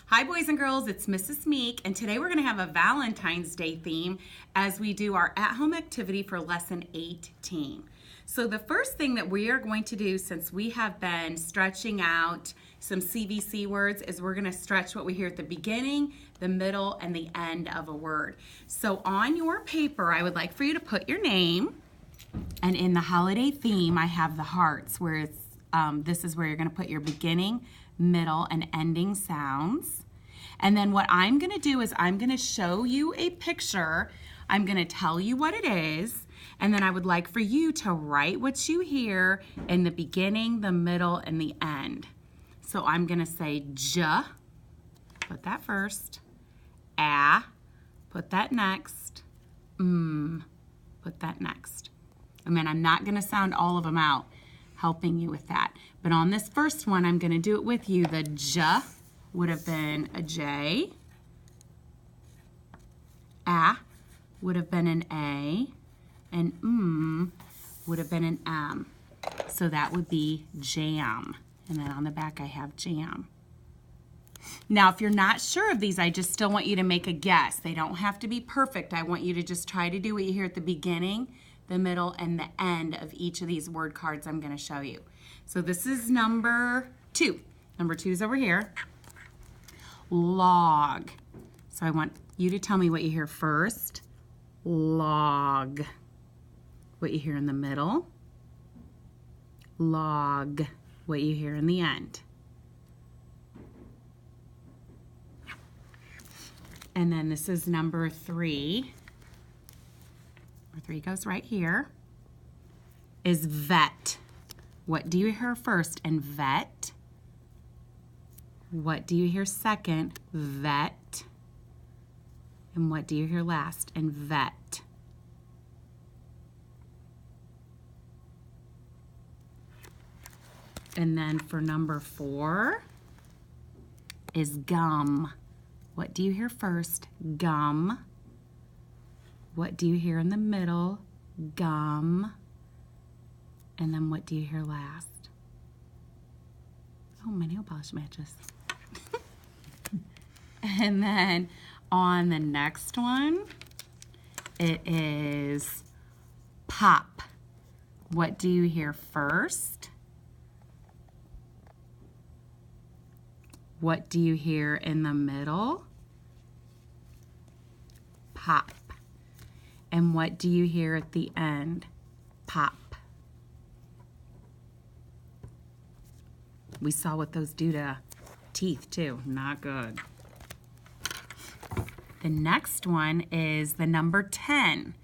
Hi boys and girls, it's Mrs. Meek, and today we're going to have a Valentine's Day theme as we do our at-home activity for lesson 18. So the first thing that we are going to do, since we have been stretching out some CVC words, is we're going to stretch what we hear at the beginning, the middle, and the end of a word. So on your paper, I would like for you to put your name, and in the holiday theme, I have the hearts, where it's, this is where you're going to put your beginning, middle, and ending sounds. And then what I'm going to do is I'm going to show you a picture. I'm going to tell you what it is, and then I would like for you to write what you hear in the beginning, the middle, and the end. So I'm going to say J, put that first, A, put that next, put that next. And then I'm not going to sound all of them out, helping you with that. But on this first one, I'm going to do it with you. The J would have been a J. A would have been an A. And would have been an M. So that would be jam. And then on the back I have jam. Now if you're not sure of these, I just still want you to make a guess. They don't have to be perfect. I want you to just try to do what you hear at the beginning, the middle, and the end of each of these word cards I'm going to show you. So this is number 2. Number 2 is over here. Log. So I want you to tell me what you hear first. Log. What you hear in the middle. Log. What you hear in the end. And then this is number 3. Number 3 goes right here. Is vet. What do you hear first? And vet. What do you hear second? Vet. And what do you hear last? And vet. And then for number 4 is gum. What do you hear first? Gum. What do you hear in the middle? Gum. And then what do you hear last? Oh, my nail polish matches. And then on the next one, it is pop. What do you hear first? What do you hear in the middle? Pop. And what do you hear at the end? Pop. We saw what those do to teeth too. Not good. The next one is the number 10.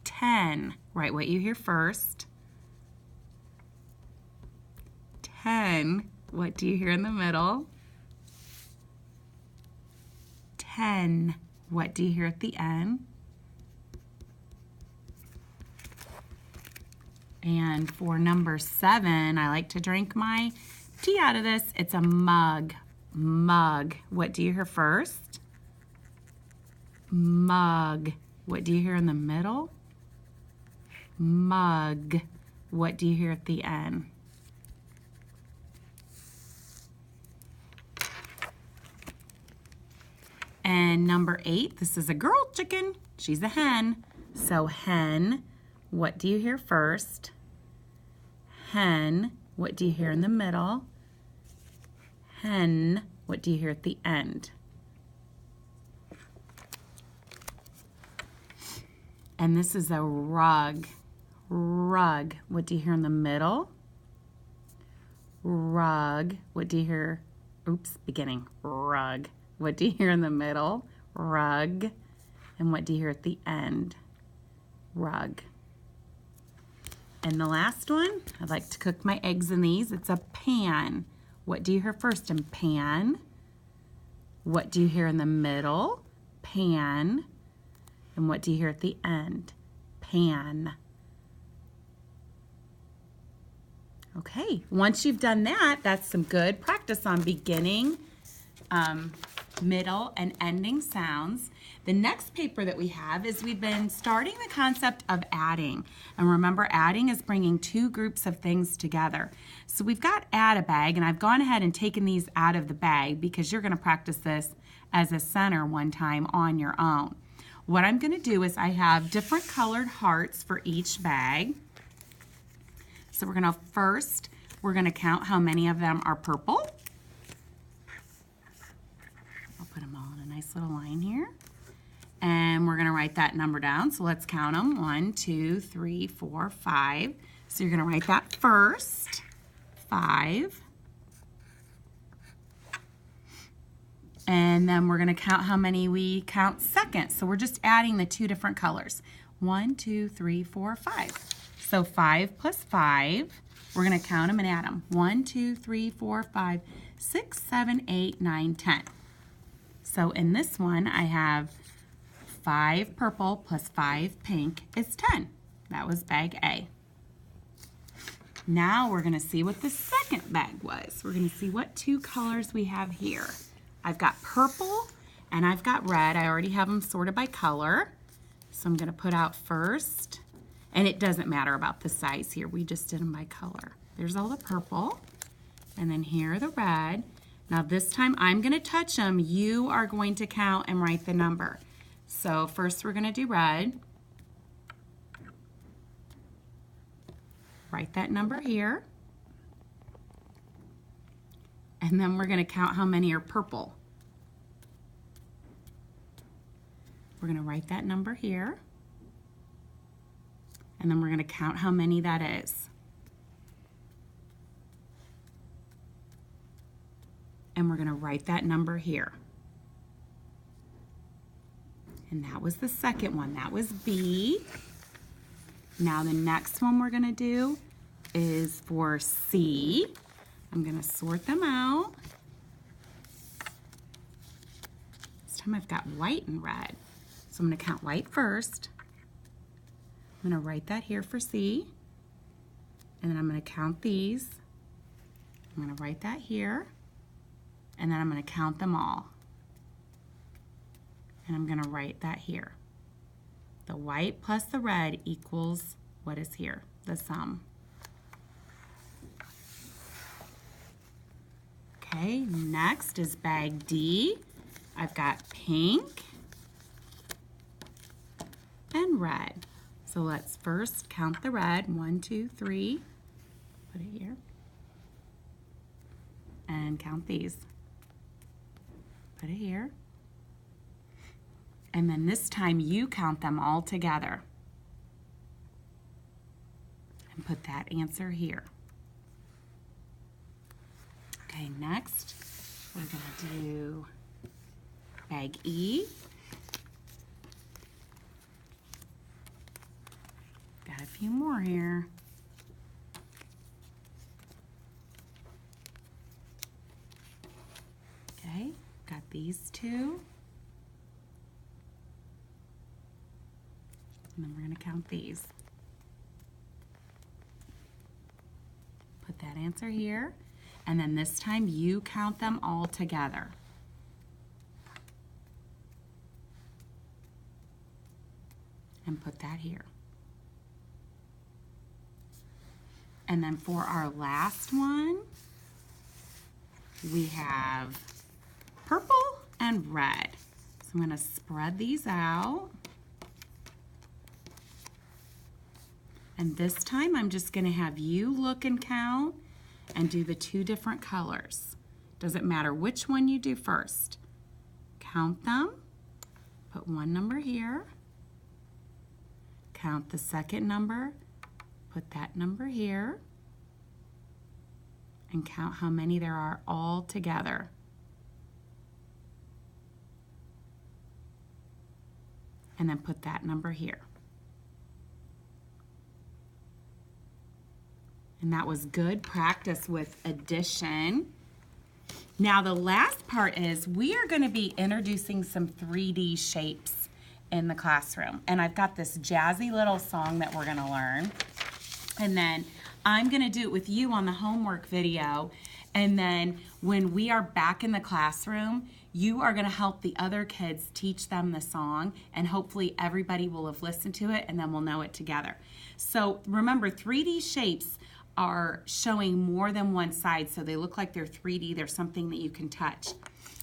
10. Write what you hear first. 10. What do you hear in the middle? 10. What do you hear at the end? And for number 7, I like to drink my tea out of this. It's a mug. Mug. What do you hear first? Mug. What do you hear in the middle? Mug. What do you hear at the end? And number 8, this is a girl chicken. She's a hen. So hen. What do you hear first? Hen. What do you hear in the middle? Hen. What do you hear at the end? And this is a rug. Rug. What do you hear in the middle? Rug. What do you hear? Oops, beginning. Rug. What do you hear in the middle? Rug. And what do you hear at the end? Rug. And the last one, I like to cook my eggs in these. It's a pan. What do you hear first in pan? What do you hear in the middle? Pan. And what do you hear at the end? Pan. Okay, once you've done that, that's some good practice on beginning, middle, and ending sounds. The next paper that we have is we've been starting the concept of adding. And remember, adding is bringing two groups of things together. So we've got add a bag, and I've gone ahead and taken these out of the bag because you're going to practice this as a center one time on your own. What I'm going to do is I have different colored hearts for each bag. So we're going to count how many of them are purple. I'll put them all in a nice little line here. And we're going to write that number down. So let's count them. 1, 2, 3, 4, 5. So you're going to write that first. 5. And then we're going to count how many we count second. So we're just adding the two different colors. 1, 2, 3, 4, 5. So 5 plus 5. We're going to count them and add them. 1, 2, 3, 4, 5, 6, 7, 8, 9, 10. So in this one, I have 5 purple plus 5 pink is 10. That was bag A. Now we're going to see what the second bag was. We're going to see what two colors we have here. I've got purple and I've got red. I already have them sorted by color. So I'm going to put out first. And it doesn't matter about the size here. We just did them by color. There's all the purple. And then here are the red. Now this time I'm going to touch them. You are going to count and write the number. So first we're going to do red. Write that number here. And then we're going to count how many are purple. We're going to write that number here. And then we're going to count how many that is. And we're going to write that number here. And that was the second one. That was B. Now the next one we're going to do is for C. I'm going to sort them out. This time I've got white and red. So I'm going to count white first. I'm going to write that here for C. And then I'm going to count these. I'm going to write that here. And then I'm going to count them all. And I'm going to write that here. The white plus the red equals what is here, the sum. Okay, next is bag D. I've got pink and red. So let's first count the red. 1, 2, 3. Put it here. And count these. Put it here. And then this time you count them all together. And put that answer here. Okay, next we're going to do bag E. Got a few more here. Okay, got these two. And then we're going to count these. Put that answer here. And then this time you count them all together. And put that here. And then for our last one, we have purple and red. So I'm going to spread these out. And this time I'm just going to have you look and count and do the two different colors. Doesn't matter which one you do first. Count them, put one number here, count the second number, put that number here, and count how many there are all together. And then put that number here. And that was good practice with addition. Now the last part is we are going to be introducing some 3D shapes in the classroom. And I've got this jazzy little song that we're going to learn. And then I'm going to do it with you on the homework video. And then when we are back in the classroom, you are going to help the other kids teach them the song, and hopefully everybody will have listened to it and then we'll know it together. So remember, 3D shapes are showing more than one side, so they look like they're 3D. They're something that you can touch.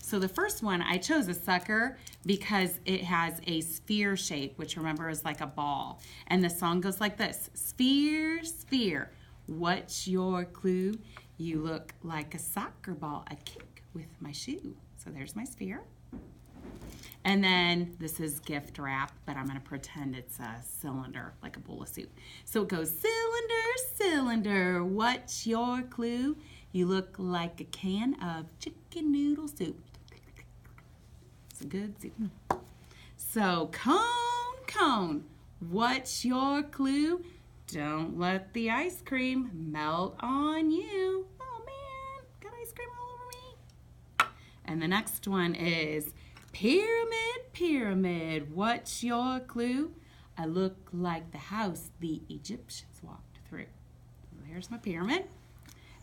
So the first one, I chose a sucker because it has a sphere shape, which remember is like a ball. And the song goes like this: sphere, sphere, what's your clue? You look like a soccer ball, I kick with my shoe. So there's my sphere. And then this is gift wrap, but I'm gonna pretend it's a cylinder, like a bowl of soup. So it goes, cylinder, cylinder, what's your clue? You look like a can of chicken noodle soup. It's a good soup. So cone, cone, what's your clue? Don't let the ice cream melt on you. Oh man, got ice cream all over me. And the next one is pyramid, pyramid, what's your clue? I look like the house the Egyptians walked through. There's my pyramid.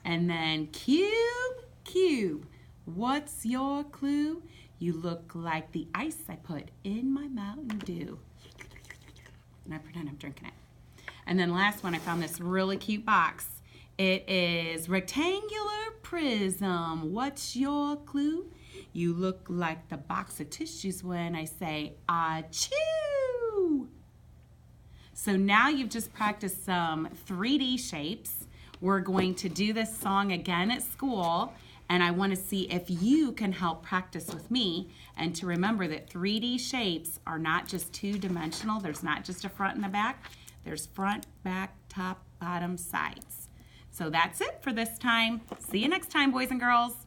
And then cube, cube, what's your clue? You look like the ice I put in my Mountain Dew. And I pretend I'm drinking it. And then last one, I found this really cute box. It is rectangular prism. What's your clue? You look like the box of tissues when I say achoo. So now you've just practiced some 3D shapes. We're going to do this song again at school, and I want to see if you can help practice with me, and to remember that 3D shapes are not just two-dimensional. There's not just a front and a back. There's front, back, top, bottom, sides. So that's it for this time. See you next time, boys and girls.